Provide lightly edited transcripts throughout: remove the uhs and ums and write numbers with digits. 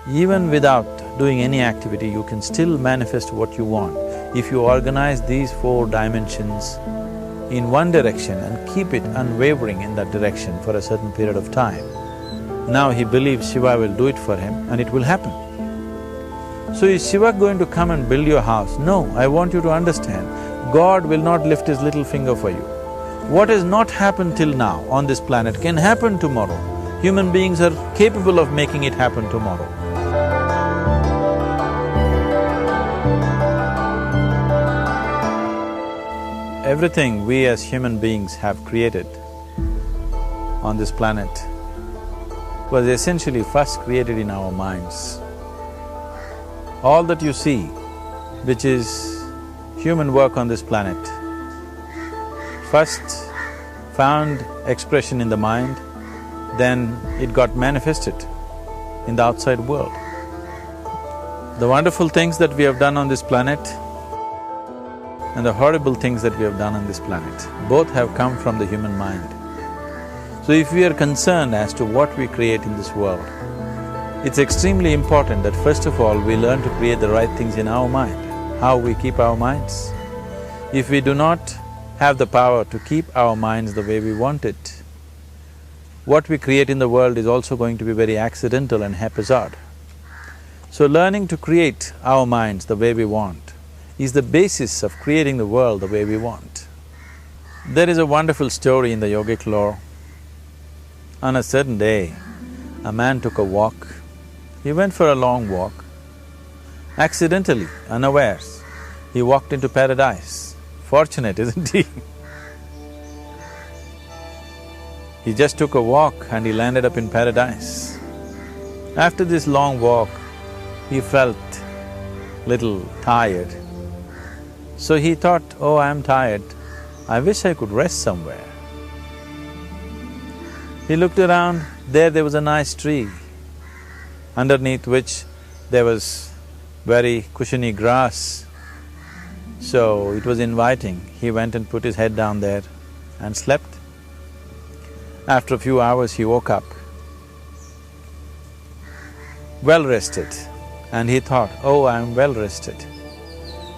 Even without doing any activity, you can still manifest what you want if you organize these 4 dimensions in one direction and keep it unwavering in that direction for a certain period of time. Now he believes Shiva will do it for him and it will happen. So is Shiva going to come and build your house? No, I want you to understand, God will not lift his little finger for you. What has not happened till now on this planet can happen tomorrow. Human beings are capable of making it happen tomorrow. Everything we as human beings have created on this planet was essentially first created in our minds. All that you see, which is human work on this planet, first found expression in the mind, then it got manifested in the outside world. The wonderful things that we have done on this planet and the horrible things that we have done on this planet, both have come from the human mind. So if we are concerned as to what we create in this world, it's extremely important that first of all we learn to create the right things in our mind, how we keep our minds. If we do not have the power to keep our minds the way we want it, what we create in the world is also going to be very accidental and haphazard. So learning to create our minds the way we want is the basis of creating the world the way we want. There is a wonderful story in the yogic lore. On a certain day, a man took a walk. He went for a long walk. Accidentally, unawares, he walked into paradise. Fortunate, isn't he? He just took a walk and he landed up in paradise. After this long walk, he felt little tired. So he thought, oh, I'm tired, I wish I could rest somewhere. He looked around, there was a nice tree, underneath which there was very cushiony grass. So it was inviting. He went and put his head down there and slept. After a few hours he woke up, well rested, and he thought, oh, I'm well rested,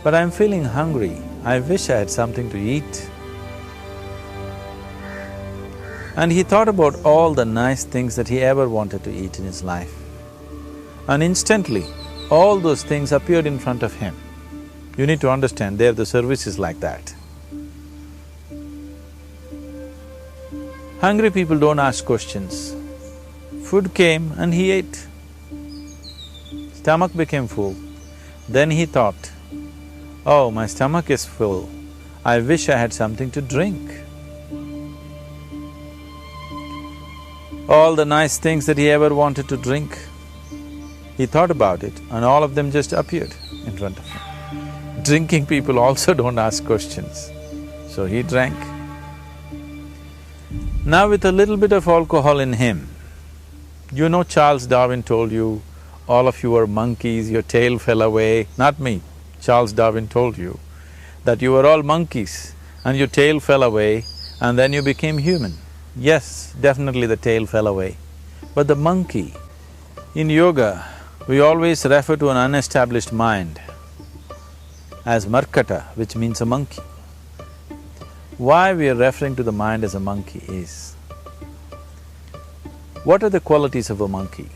but I'm feeling hungry, I wish I had something to eat. And he thought about all the nice things that he ever wanted to eat in his life. And instantly, all those things appeared in front of him. You need to understand, there the service is like that. Hungry people don't ask questions. Food came and he ate. Stomach became full. Then he thought, oh, my stomach is full, I wish I had something to drink. All the nice things that he ever wanted to drink, he thought about it and all of them just appeared in front of him. Drinking people also don't ask questions, so he drank. Now with a little bit of alcohol in him, you know Charles Darwin told you, all of you are monkeys, your tail fell away. Not me, Charles Darwin told you that you were all monkeys and your tail fell away and then you became human. Yes, definitely the tail fell away. But the monkey, in yoga, we always refer to an unestablished mind as markata, which means a monkey. Why we are referring to the mind as a monkey is, what are the qualities of a monkey?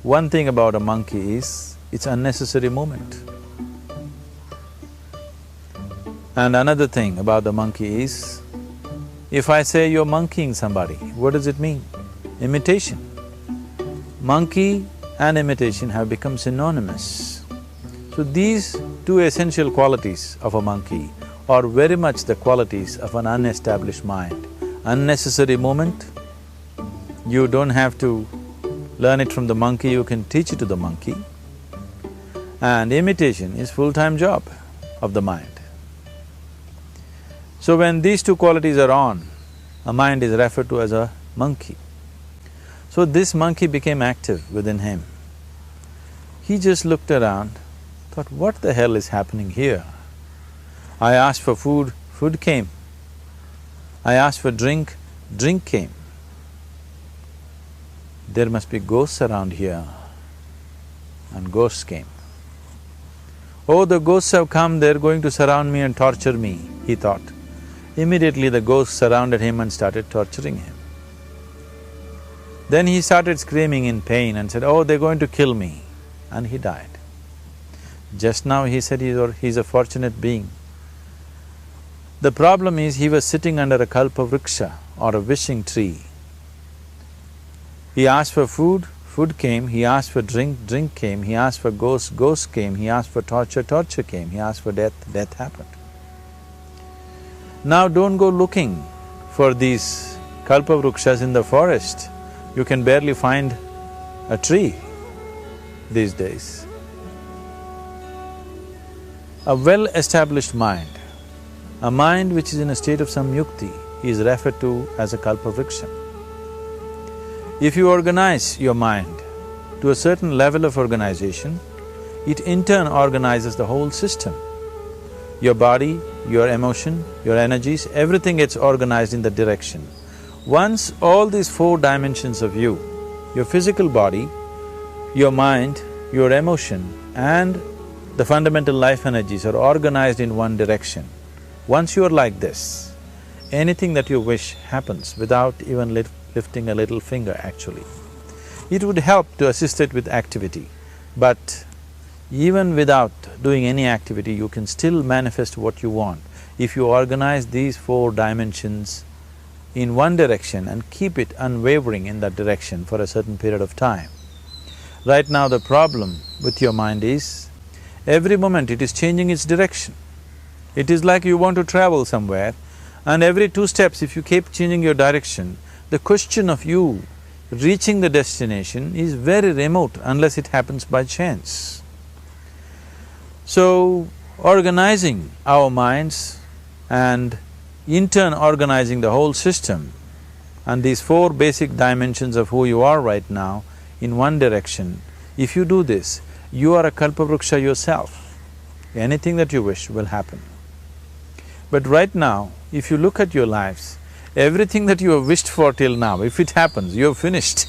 One thing about a monkey is, it's unnecessary movement. And another thing about the monkey is, if I say you're monkeying somebody, what does it mean? Imitation. Monkey and imitation have become synonymous. So these two essential qualities of a monkey are very much the qualities of an unestablished mind. Unnecessary movement, you don't have to learn it from the monkey, you can teach it to the monkey. And imitation is full-time job of the mind. So when these two qualities are on, a mind is referred to as a monkey. So this monkey became active within him. He just looked around, thought, what the hell is happening here? I asked for food, food came. I asked for drink, drink came. There must be ghosts around here. and ghosts came. Oh, the ghosts have come, they're going to surround me and torture me, he thought. Immediately the ghosts surrounded him and started torturing him. Then he started screaming in pain and said, oh, they're going to kill me, and he died. Just now he said he's a fortunate being. The problem is he was sitting under a kalpavriksha or a wishing tree. He asked for food, food came, he asked for drink, drink came, he asked for ghost, ghost came, he asked for torture, torture came, he asked for death, death happened. Now don't go looking for these kalpavrukshas in the forest. You can barely find a tree these days. A well-established mind, a mind which is in a state of samyukti, is referred to as a kalpavriksha. If you organize your mind to a certain level of organization, it in turn organizes the whole system. Your body, your emotion, your energies, everything gets organized in that direction. Once all these four dimensions of you, your physical body, your mind, your emotion and the fundamental life energies are organized in one direction, once you are like this, anything that you wish happens without even lifting a little finger actually. It would help to assist it with activity, but even without doing any activity, you can still manifest what you want if you organize these four dimensions in one direction and keep it unwavering in that direction for a certain period of time. Right now the problem with your mind is, every moment it is changing its direction. It is like you want to travel somewhere and every 2 steps if you keep changing your direction, the question of you reaching the destination is very remote unless it happens by chance. So, organizing our minds and in turn organizing the whole system and these four basic dimensions of who you are right now in one direction, if you do this, you are a kalpavruksha yourself. Anything that you wish will happen. But right now, if you look at your lives, everything that you have wished for till now, if it happens, you have finished.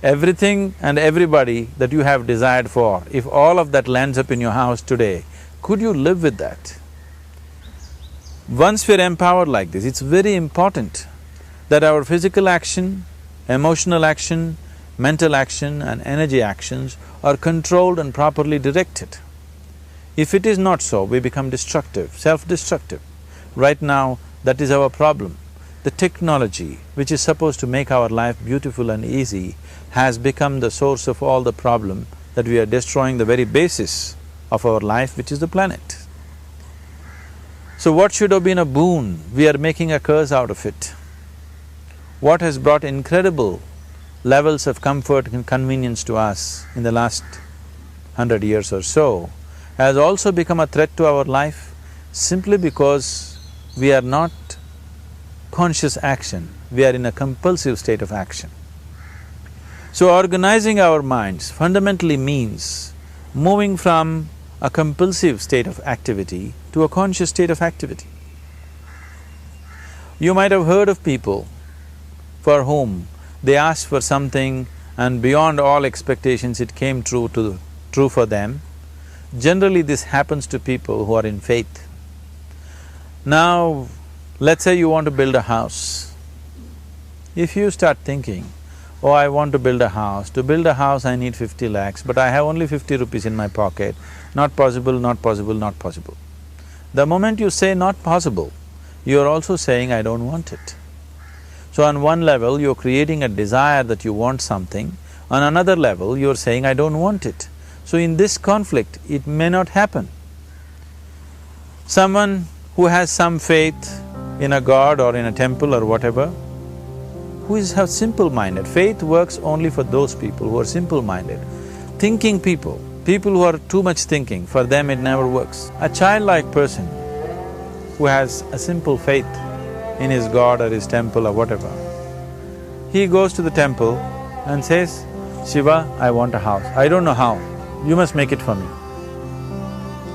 Everything and everybody that you have desired for, if all of that lands up in your house today, could you live with that? Once we're empowered like this, it's very important that our physical action, emotional action, mental action and energy actions are controlled and properly directed. If it is not so, we become destructive, self-destructive. Right now, that is our problem. The technology, which is supposed to make our life beautiful and easy, has become the source of all the problem that we are destroying the very basis of our life, which is the planet. So what should have been a boon, we are making a curse out of it. What has brought incredible levels of comfort and convenience to us in the last 100 years or so has also become a threat to our life simply because we are not conscious action, we are in a compulsive state of action. So organizing our minds fundamentally means moving from a compulsive state of activity to a conscious state of activity. You might have heard of people for whom they asked for something and beyond all expectations it came true for them. Generally this happens to people who are in faith. Now, let's say you want to build a house. If you start thinking, oh, I want to build a house. To build a house I need 50 lakhs, but I have only 50 rupees in my pocket. Not possible, not possible, not possible. The moment you say not possible, you are also saying I don't want it. So on one level, you're creating a desire that you want something, on another level, you're saying I don't want it. So in this conflict, it may not happen. Someone who has some faith in a god or in a temple or whatever, who is simple-minded. Faith works only for those people who are simple-minded. Thinking people, people who are too much thinking, for them it never works. A childlike person who has a simple faith in his god or his temple or whatever, he goes to the temple and says, Shiva, I want a house. I don't know how, you must make it for me.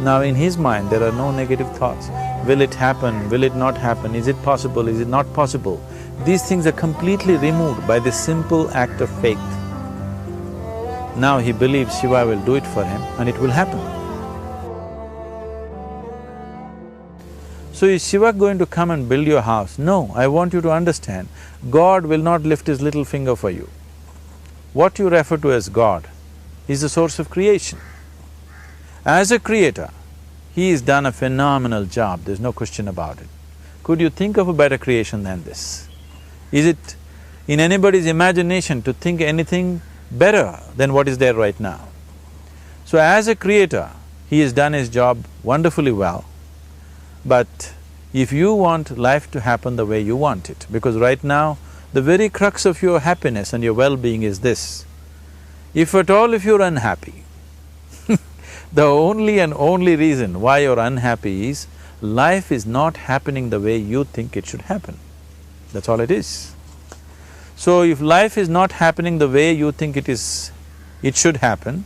Now in his mind there are no negative thoughts. Will it happen? Will it not happen? Is it possible? Is it not possible? These things are completely removed by this simple act of faith. Now he believes Shiva will do it for him and it will happen. So is Shiva going to come and build your house? No, I want you to understand, God will not lift his little finger for you. What you refer to as God is the source of creation. As a creator, he has done a phenomenal job, there's no question about it. Could you think of a better creation than this? Is it in anybody's imagination to think anything better than what is there right now? So as a creator, he has done his job wonderfully well. But if you want life to happen the way you want it, because right now, the very crux of your happiness and your well-being is this. If at all if you're unhappy, the only and only reason why you're unhappy is life is not happening the way you think it should happen. That's all it is. So if life is not happening the way you think it should happen,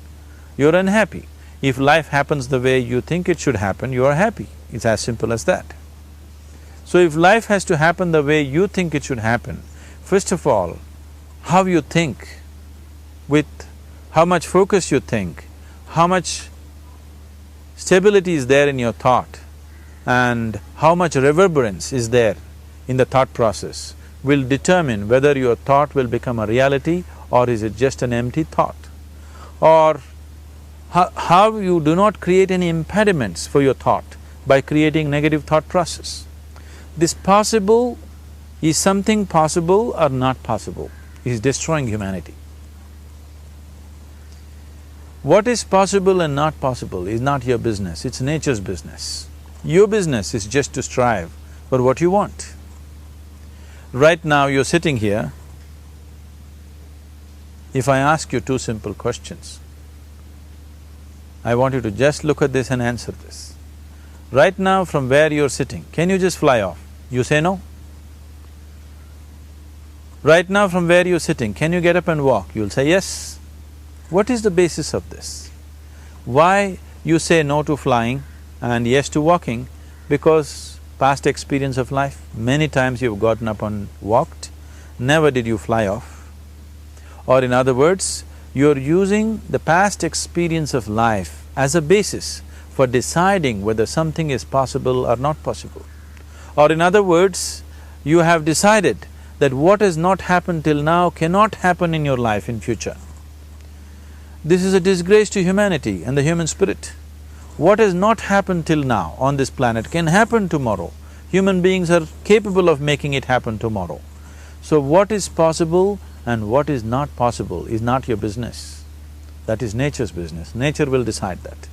you're unhappy. If life happens the way you think it should happen, you are happy. It's as simple as that. So if life has to happen the way you think it should happen, first of all, how you think, with how much focus you think, how much stability is there in your thought, and how much reverberance is there in the thought process will determine whether your thought will become a reality or is it just an empty thought. Or how you do not create any impediments for your thought by creating negative thought process. This possible is something possible or not possible, is destroying humanity. What is possible and not possible is not your business, it's nature's business. Your business is just to strive for what you want. Right now you're sitting here, if I ask you two simple questions, I want you to just look at this and answer this. Right now from where you're sitting, can you just fly off? You say no. Right now from where you're sitting, can you get up and walk? You'll say yes. What is the basis of this? Why you say no to flying and yes to walking? Because past experience of life, many times you've gotten up and walked, never did you fly off. Or in other words, you're using the past experience of life as a basis for deciding whether something is possible or not possible. Or in other words, you have decided that what has not happened till now cannot happen in your life in future. This is a disgrace to humanity and the human spirit. What has not happened till now on this planet can happen tomorrow. Human beings are capable of making it happen tomorrow. So what is possible and what is not possible is not your business. That is nature's business. Nature will decide that.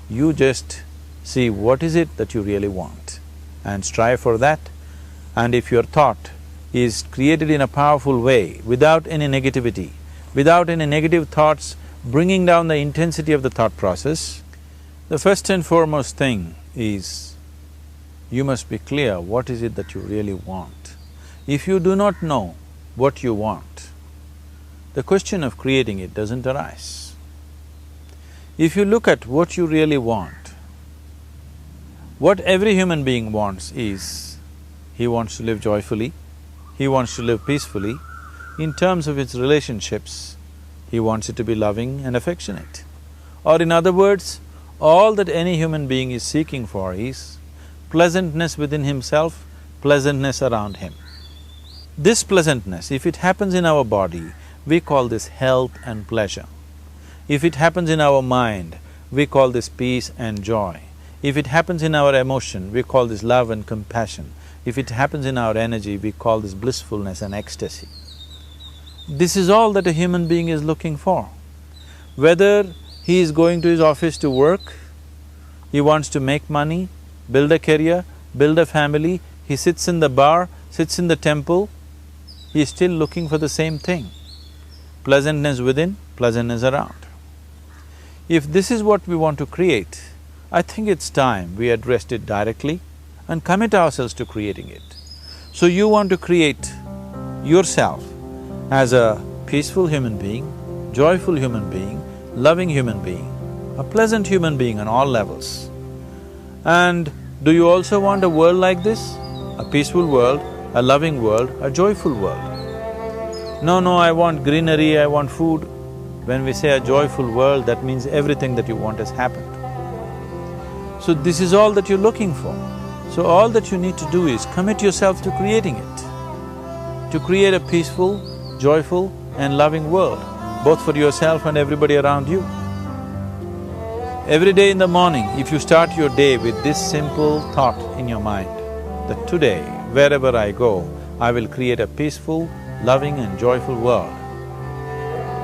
You just see what is it that you really want and strive for that. And if your thought is created in a powerful way, without any negativity, without any negative thoughts bringing down the intensity of the thought process, the first and foremost thing is you must be clear what is it that you really want. If you do not know what you want, the question of creating it doesn't arise. If you look at what you really want, what every human being wants is, he wants to live joyfully, he wants to live peacefully. In terms of its relationships, he wants it to be loving and affectionate. Or in other words, all that any human being is seeking for is pleasantness within himself, pleasantness around him. This pleasantness, if it happens in our body, we call this health and pleasure. If it happens in our mind, we call this peace and joy. If it happens in our emotion, we call this love and compassion. If it happens in our energy, we call this blissfulness and ecstasy. This is all that a human being is looking for. Whether he is going to his office to work, he wants to make money, build a career, build a family, he sits in the bar, sits in the temple, he is still looking for the same thing. Pleasantness within, pleasantness around. If this is what we want to create, I think it's time we addressed it directly and commit ourselves to creating it. So you want to create yourself as a peaceful human being, joyful human being, loving human being, a pleasant human being on all levels. And do you also want a world like this? A peaceful world, a loving world, a joyful world? No, I want greenery, I want food. When we say a joyful world, that means everything that you want has happened. So this is all that you're looking for. So all that you need to do is commit yourself to creating it, to create a peaceful, joyful and loving world, both for yourself and everybody around you. Every day in the morning, if you start your day with this simple thought in your mind, that today, wherever I go, I will create a peaceful, loving and joyful world.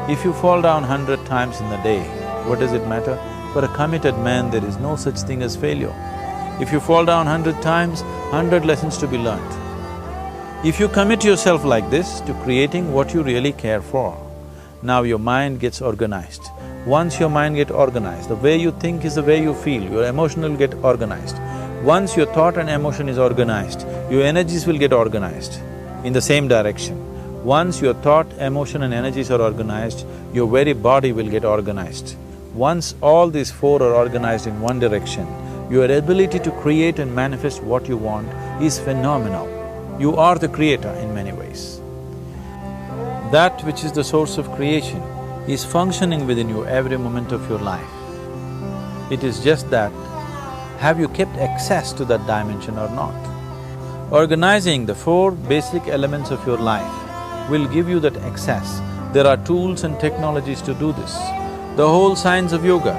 If you fall down 100 times in the day, what does it matter? For a committed man, there is no such thing as failure. If you fall down 100 times, 100 lessons to be learnt. If you commit yourself like this to creating what you really care for, now your mind gets organized. Once your mind gets organized, the way you think is the way you feel, your emotion will get organized. Once your thought and emotion is organized, your energies will get organized in the same direction. Once your thought, emotion and energies are organized, your very body will get organized. Once all these four are organized in one direction, your ability to create and manifest what you want is phenomenal. You are the creator in many ways. That which is the source of creation is functioning within you every moment of your life. It is just that, have you kept access to that dimension or not? Organizing the four basic elements of your life will give you that access. There are tools and technologies to do this. The whole science of yoga,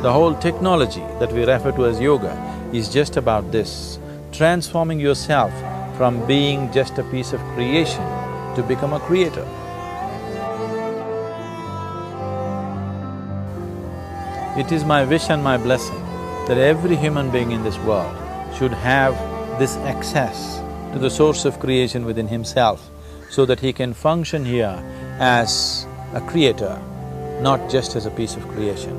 the whole technology that we refer to as yoga is just about this, transforming yourself from being just a piece of creation to become a creator. It is my wish and my blessing that every human being in this world should have this access to the source of creation within himself so that he can function here as a creator, not just as a piece of creation.